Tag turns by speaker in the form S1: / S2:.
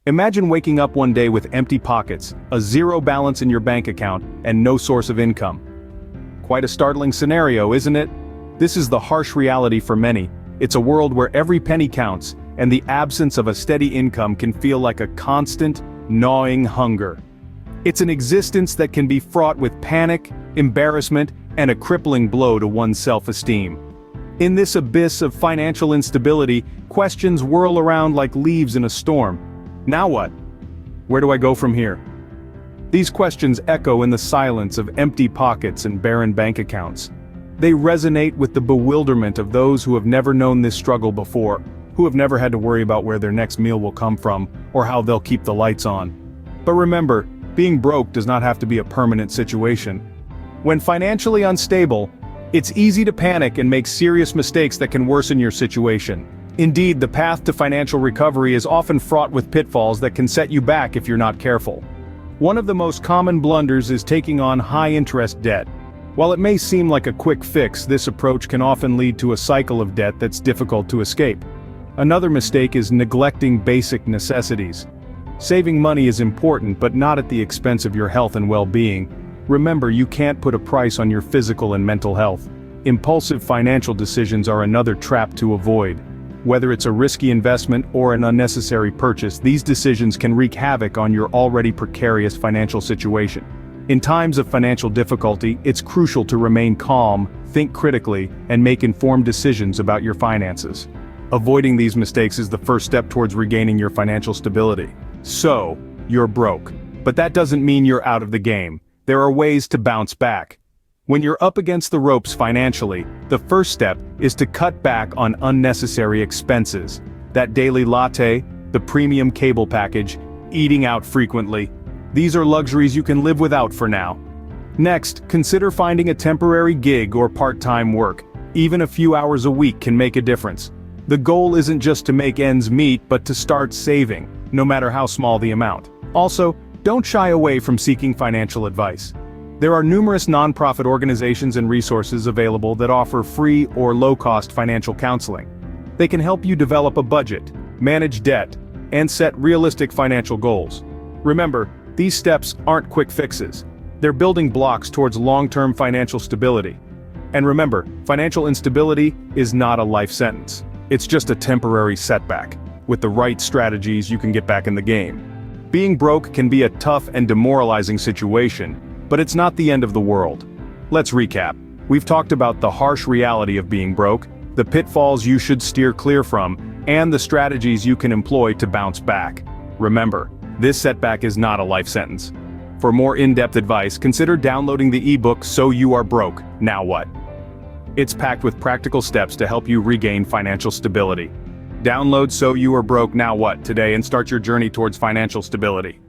S1: Imagine waking up one day with empty pockets, a zero balance in your bank account, and no source of income. Quite a startling scenario, isn't it? This is the harsh reality for many. It's a world where every penny counts, and the absence of a steady income can feel like a constant, gnawing hunger. It's an existence that can be fraught with panic, embarrassment, and a crippling blow to one's self-esteem. In this abyss of financial instability, questions whirl around like leaves in a storm. Now what? Where do I go from here? These questions echo in the silence of empty pockets and barren bank accounts. They resonate with the bewilderment of those who have never known this struggle before, who have never had to worry about where their next meal will come from, or how they'll keep the lights on. But remember, being broke does not have to be a permanent situation. When financially unstable, it's easy to panic and make serious mistakes that can worsen your situation. Indeed, the path to financial recovery is often fraught with pitfalls that can set you back if you're not careful. One of the most common blunders is taking on high-interest debt. While it may seem like a quick fix, this approach can often lead to a cycle of debt that's difficult to escape. Another mistake is neglecting basic necessities. Saving money is important, but not at the expense of your health and well-being. Remember, you can't put a price on your physical and mental health. Impulsive financial decisions are another trap to avoid. Whether it's a risky investment or an unnecessary purchase, these decisions can wreak havoc on your already precarious financial situation. In times of financial difficulty, it's crucial to remain calm, think critically, and make informed decisions about your finances. Avoiding these mistakes is the first step towards regaining your financial stability. So, you're broke. But that doesn't mean you're out of the game. There are ways to bounce back. When you're up against the ropes financially, the first step is to cut back on unnecessary expenses. That daily latte, the premium cable package, eating out frequently. These are luxuries you can live without for now. Next, consider finding a temporary gig or part-time work. Even a few hours a week can make a difference. The goal isn't just to make ends meet, but to start saving, no matter how small the amount. Also, don't shy away from seeking financial advice. There are numerous nonprofit organizations and resources available that offer free or low-cost financial counseling. They can help you develop a budget, manage debt, and set realistic financial goals. Remember, these steps aren't quick fixes. They're building blocks towards long-term financial stability. And remember, financial instability is not a life sentence. It's just a temporary setback. With the right strategies, you can get back in the game. Being broke can be a tough and demoralizing situation, but it's not the end of the world. Let's recap. We've talked about the harsh reality of being broke, the pitfalls you should steer clear from, and the strategies you can employ to bounce back. Remember, this setback is not a life sentence. For more in-depth advice, consider downloading the ebook So You Are Broke, Now What? It's packed with practical steps to help you regain financial stability. Download So You Are Broke, Now What today and start your journey towards financial stability.